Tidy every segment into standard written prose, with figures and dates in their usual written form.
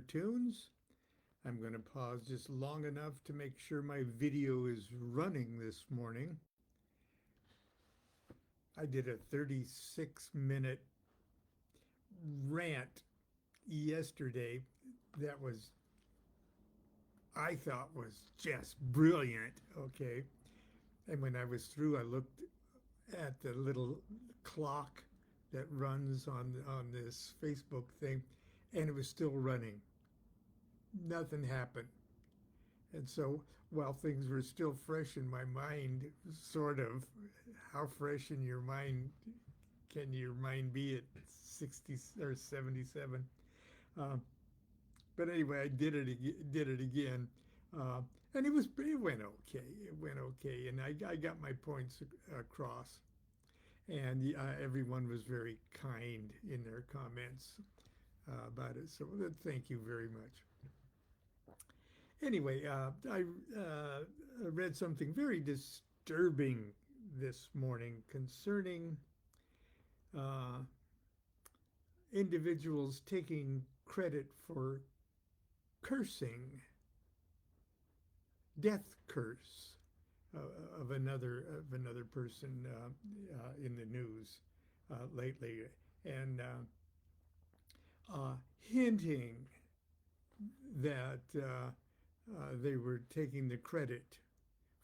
cartoons. I'm going to pause just long enough to make sure my video is running this morning. I did a 36-minute rant yesterday that was, I thought, was just brilliant. Okay. And when I was through, I looked at the little clock that runs on this Facebook thing, and it was still running. Nothing happened. And so while things were still fresh in my mind, sort of, how fresh in your mind can your mind be at 60 or 77? Uh, but anyway, I did it again, and it went okay. It went okay, and I got my points across, and everyone was very kind in their comments about it. So thank you very much. Anyway, I read something very disturbing this morning concerning uh, individuals taking credit for cursing, death curse of another person in the news lately, and hinting that they were taking the credit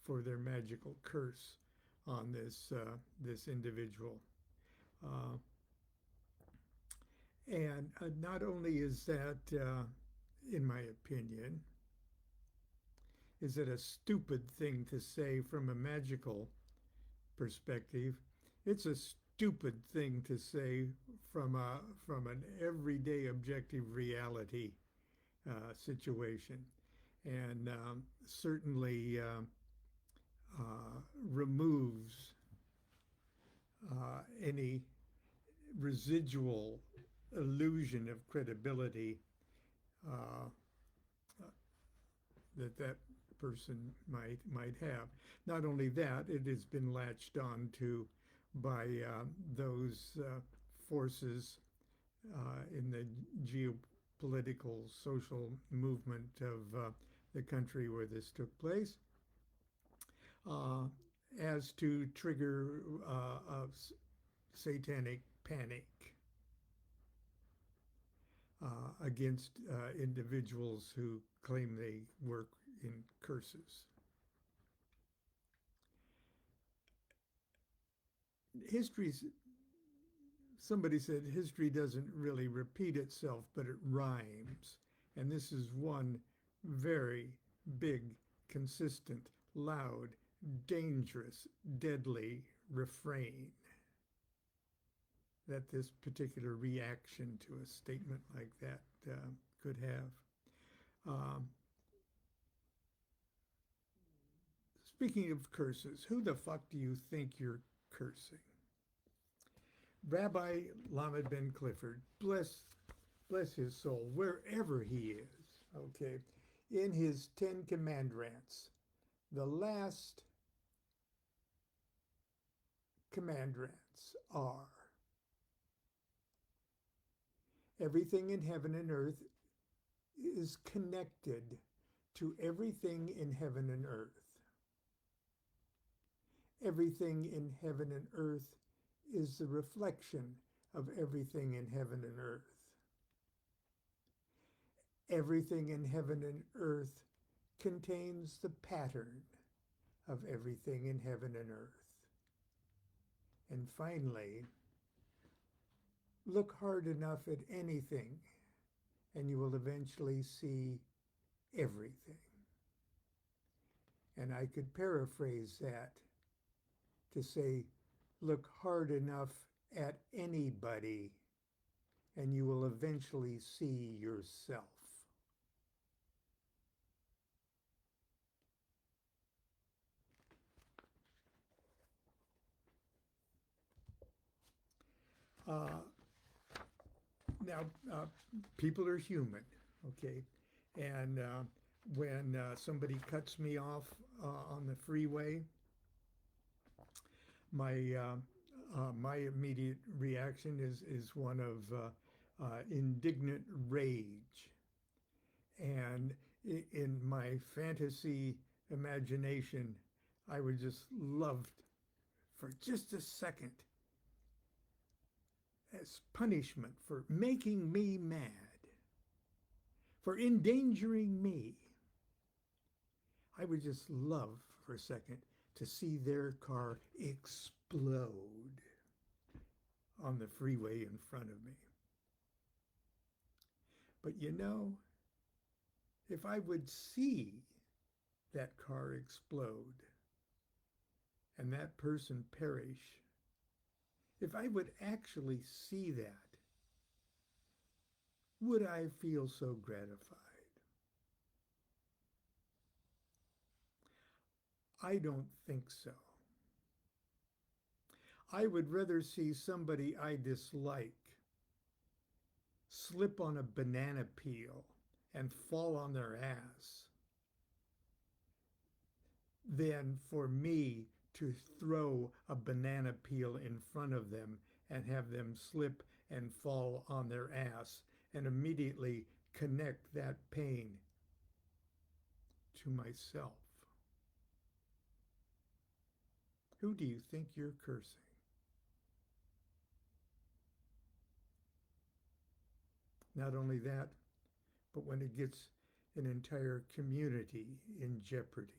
for their magical curse on this individual. Uh, and not only is that, in my opinion, is it a stupid thing to say from a magical perspective, it's a stupid thing to say from an everyday objective reality situation, and certainly removes any residual illusion of credibility uh, that person might have. Not only that, it has been latched on to by those forces in the geopolitical social movement of the country where this took place, uh, as to trigger a satanic panic against individuals who claim they work in curses. History's Somebody said history doesn't really repeat itself, but it rhymes. And this is one very big, consistent, loud, dangerous, deadly refrain that this particular reaction to a statement like that could have. Um, Speaking of curses, who the fuck do you think you're cursing? Rabbi Lamed Ben Clifford, bless his soul, wherever he is, okay, in his 10 commandments, the last commandments are everything in heaven and earth is connected to everything in heaven and earth. Everything in heaven and earth is the reflection of everything in heaven and earth. Everything in heaven and earth contains the pattern of everything in heaven and earth. And finally, look hard enough at anything and you will eventually see everything. And I could paraphrase that to say, look hard enough at anybody and you will eventually see yourself. Uh, Now, people are human, okay? And when somebody cuts me off on the freeway, my my immediate reaction is one of indignant rage. And in my fantasy imagination, I would just love for just a second, as punishment for making me mad, for endangering me, I would just love for a second to see their car explode on the freeway in front of me. But you know, if I would see that car explode and that person perish, if I would actually see that, would I feel so gratified? I don't think so. I would rather see somebody I dislike slip on a banana peel and fall on their ass than for me to throw a banana peel in front of them and have them slip and fall on their ass and immediately connect that pain to myself. Who do you think you're cursing? Not only that, but when it gets an entire community in jeopardy.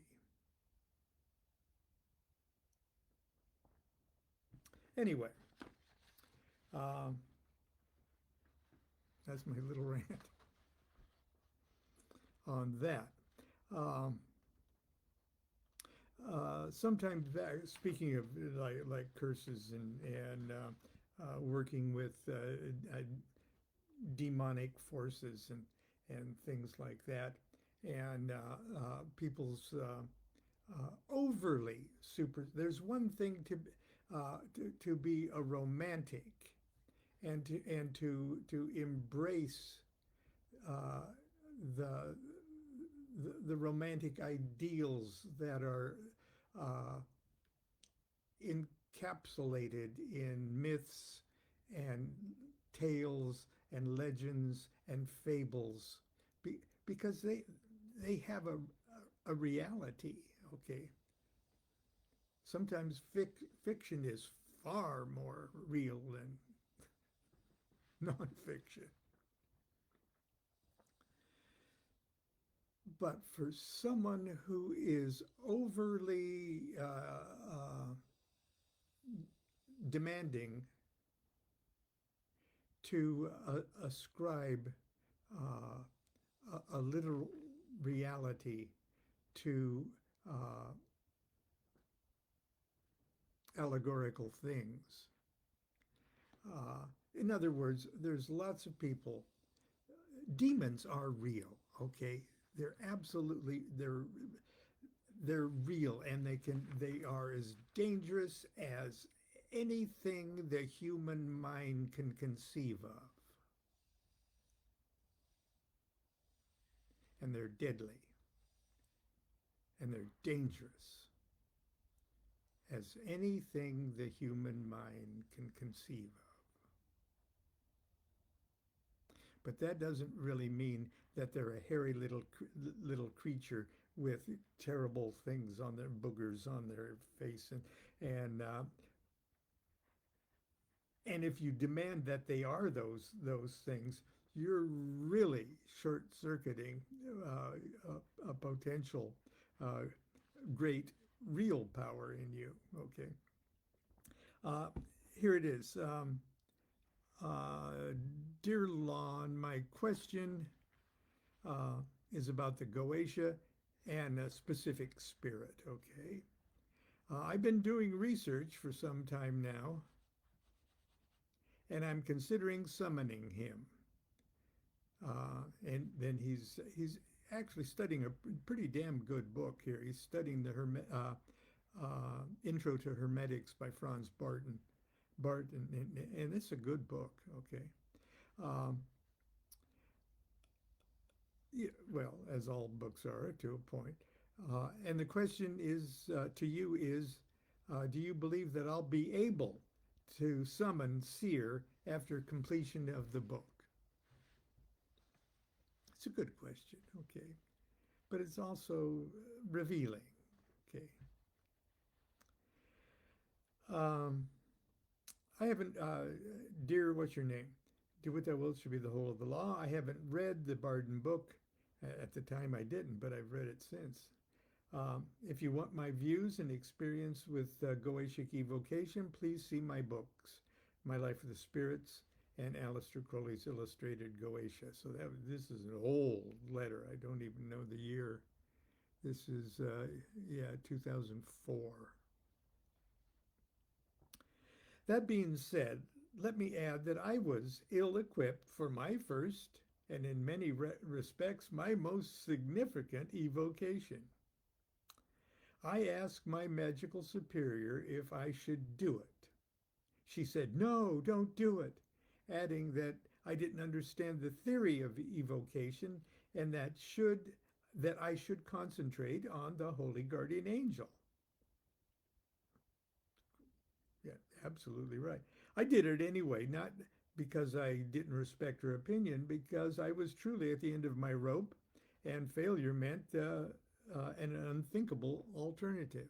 Anyway, um, that's my little rant on that. Um, Sometimes, speaking of like curses and working with demonic forces and things like that, and people's overly super. There's one thing to be a romantic and to embrace uh, the, the romantic ideals that are uh, encapsulated in myths and tales and legends and fables, because they have a reality. Okay, sometimes fiction is far more real than nonfiction. But for someone who is overly demanding to ascribe a literal reality to allegorical things. In other words, there's lots of people. Demons are real, okay? They're absolutely they're real, and they are as dangerous as anything the human mind can conceive of. And they're deadly. And they're dangerous as anything the human mind can conceive of. But that doesn't really mean that they're a hairy little creature with terrible things on their boogers on their face, and if you demand that they are those things, you're really short-circuiting a potential great real power in you. Okay, here it is. Dear Lon, my question is about the Goetia and a specific spirit. Okay, I've been doing research for some time now, and I'm considering summoning him. And then he's actually studying a pretty damn good book here. He's studying the Intro to Hermetics by Franz Barton, and it's a good book. Okay. Yeah, well, as all books are to a point. And the question is to you is, do you believe that I'll be able to summon Seer after completion of the book? It's a good question, okay, but it's also revealing, okay. Um, I haven't, dear, what's your name? Do what thou wilt should be the whole of the law. I haven't read the Barden book. At the time I didn't, but I've read it since. If you want my views and experience with Goetic evocation, please see my books, My Life of the Spirits and Aleister Crowley's Illustrated Goetia. So this is an old letter. I don't even know the year. This is, yeah, 2004. That being said, let me add that I was ill-equipped for my first, and in many respects, my most significant evocation. I asked my magical superior if I should do it. She said, "No, don't do it," adding that I didn't understand the theory of evocation and that I should concentrate on the holy guardian angel. Yeah, absolutely right. I did it anyway, not because I didn't respect her opinion, because I was truly at the end of my rope, and failure meant an unthinkable alternative.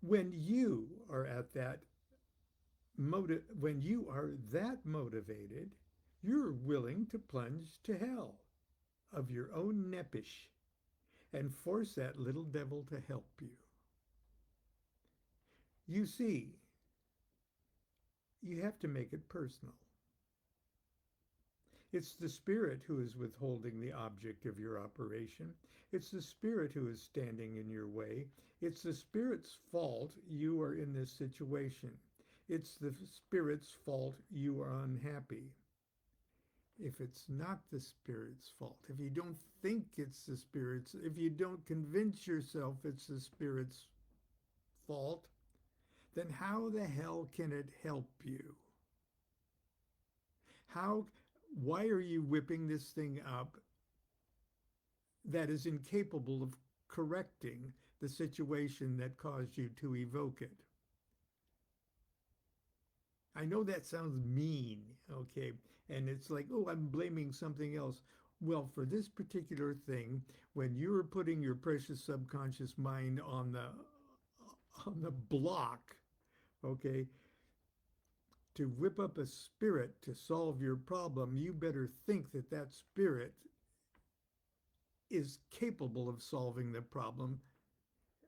When you are at that when you are that motivated, you're willing to plunge to hell of your own neppish and force that little devil to help you. You see, you have to make it personal. It's the spirit who is withholding the object of your operation. It's the spirit who is standing in your way. It's the spirit's fault you are in this situation. It's the spirit's fault you are unhappy. If it's not the spirit's fault, if you don't think it's the spirit's, if you don't convince yourself it's the spirit's fault, then how the hell can it help you? How, why are you whipping this thing up that is incapable of correcting the situation that caused you to evoke it? I know that sounds mean, okay? And it's like, oh, I'm blaming something else. Well, for this particular thing, when you're putting your precious subconscious mind on the block, okay, to whip up a spirit to solve your problem, you better think that that spirit is capable of solving the problem,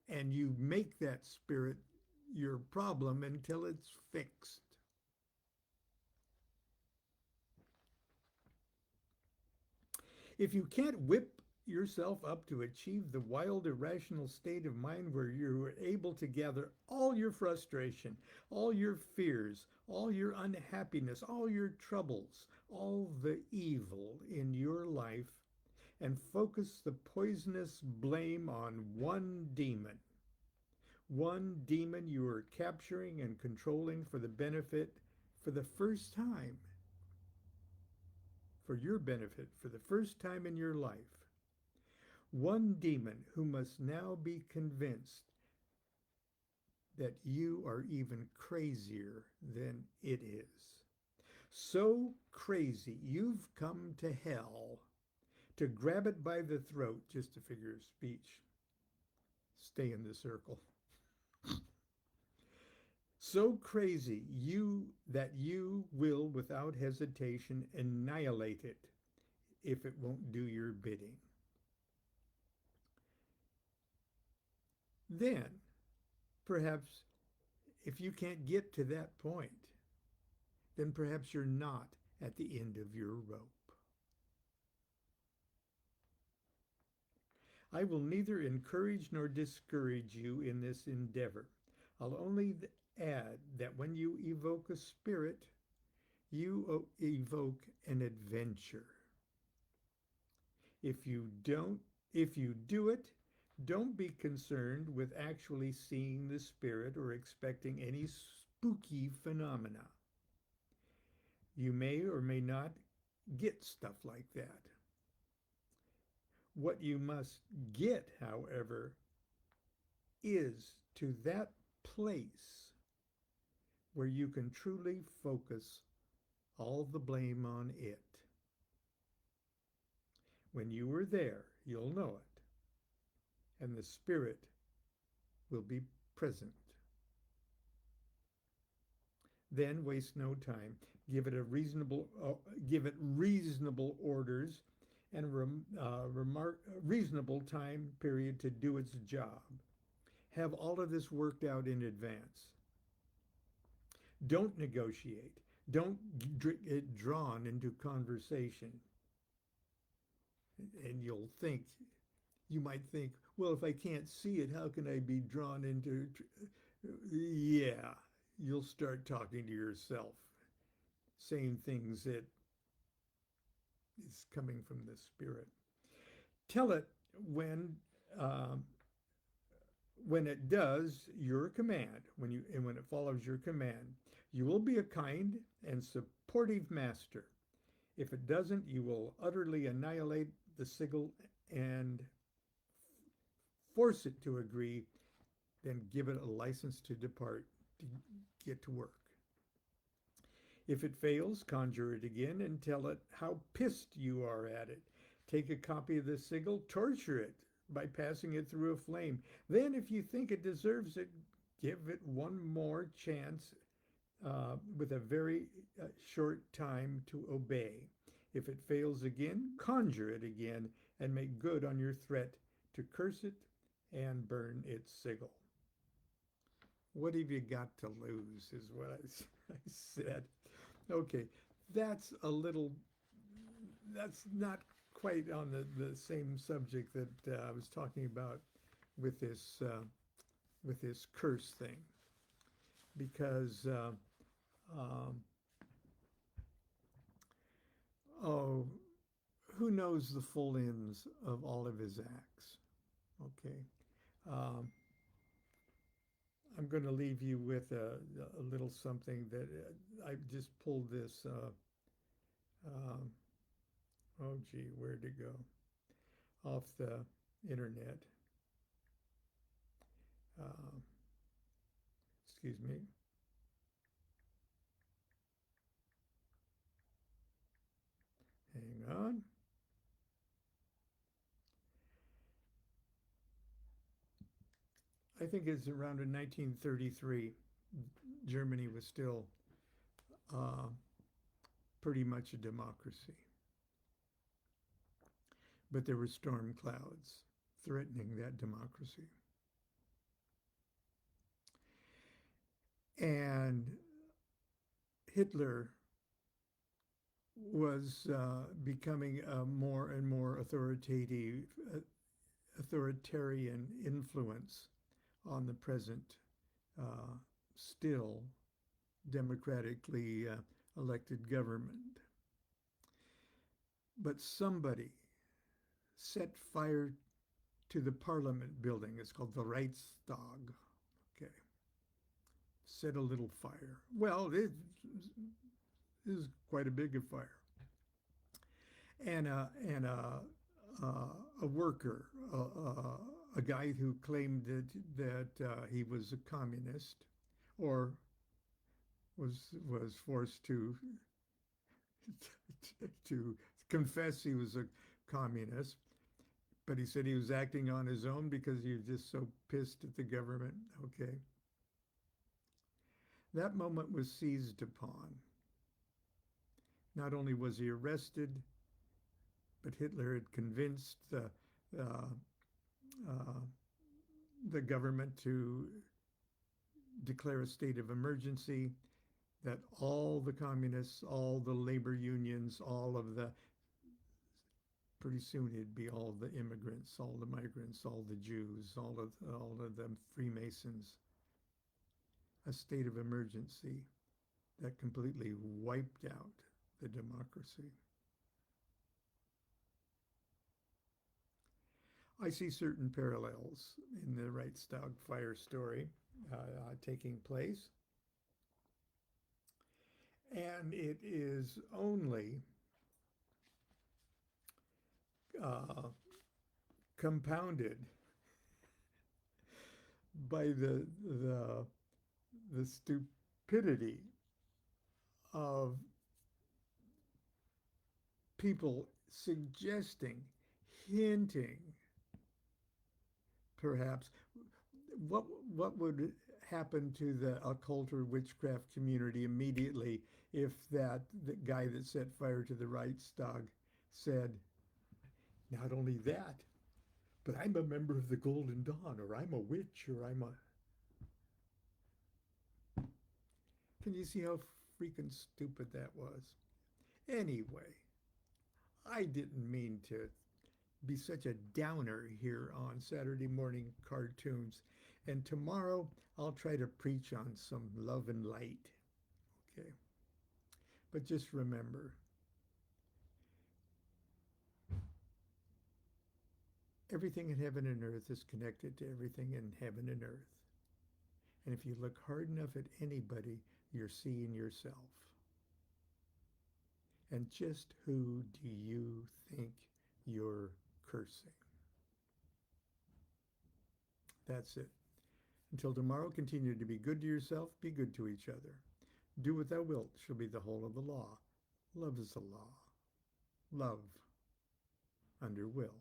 and you make that spirit your problem until it's fixed. If you can't whip yourself up to achieve the wild, irrational state of mind where you're able to gather all your frustration, all your fears, all your unhappiness, all your troubles, all the evil in your life, and focus the poisonous blame on one demon you are capturing and controlling for the benefit for the first time, for your benefit for the first time in your life. One demon who must now be convinced that you are even crazier than it is. So crazy you've come to hell to grab it by the throat, just a figure of speech. Stay in the circle. So crazy you will without hesitation annihilate it if it won't do your bidding. Then, perhaps, if you can't get to that point, then perhaps you're not at the end of your rope. I will neither encourage nor discourage you in this endeavor. I'll only add that when you evoke a spirit, you evoke an adventure. If you do it, don't be concerned with actually seeing the spirit or expecting any spooky phenomena. You may or may not get stuff like that. What you must get, however, is to that place where you can truly focus all the blame on it. When you are there, you'll know it, and the Spirit will be present. Then waste no time. Give it a reasonable orders and reasonable time period to do its job. Have all of this worked out in advance. Don't negotiate. Don't get drawn into conversation. And you might think, well, if I can't see it, how can I be drawn into? Yeah, you'll start talking to yourself, saying things that is coming from the Spirit. Tell it when um, when it does your command, when it follows your command, you will be a kind and supportive master. If it doesn't, you will utterly annihilate the sigil and force it to agree, then give it a license to depart, to get to work. If it fails, conjure it again and tell it how pissed you are at it. Take a copy of the sigil, torture it by passing it through a flame. Then, if you think it deserves it, give it one more chance with a very short time to obey. If it fails again, conjure it again and make good on your threat to curse it and burn its sigil. What have you got to lose, is what I said. Okay, that's not quite on the same subject that I was talking about with this curse thing, because oh, who knows the full ends of all of his acts? Okay, um, I'm going to leave you with a little something that I just pulled this. Um, oh, gee, where'd it go? Off the internet. Um, excuse me. Hang on. I think it's around in 1933. Germany was still uh, pretty much a democracy. But there were storm clouds threatening that democracy. And Hitler was becoming a more and more authoritarian influence on the present, uh, still democratically elected government. But somebody set fire to the parliament building. It's called the Reichstag. Okay. Set a little fire. Well, it is quite a big fire. And a worker, a guy who claimed that he was a communist, or was forced to confess he was a communist, but he said he was acting on his own because he was just so pissed at the government. Okay. That moment was seized upon. Not only was he arrested, but Hitler had convinced the government to declare a state of emergency, that all the communists, all the labor unions, pretty soon it'd be all the immigrants, all the migrants, all the Jews, all of the Freemasons, a state of emergency that completely wiped out the democracy. I see certain parallels in the Reichstag fire story taking place. And it is only compounded by the stupidity of people suggesting hinting, perhaps, what what would happen to the occult or witchcraft community immediately if the guy that set fire to the Reichstag said, not only that, but I'm a member of the Golden Dawn, or I'm a witch, or I'm a. Can you see how freaking stupid that was? Anyway, I didn't mean to be such a downer here on Saturday morning cartoons. And tomorrow I'll try to preach on some love and light. Okay. But just remember, everything in heaven and earth is connected to everything in heaven and earth. And if you look hard enough at anybody, you're seeing yourself. And just who do you think you're cursing? That's it. Until tomorrow, continue to be good to yourself, be good to each other. Do what thou wilt shall be the whole of the law. Love is the law. Love under will.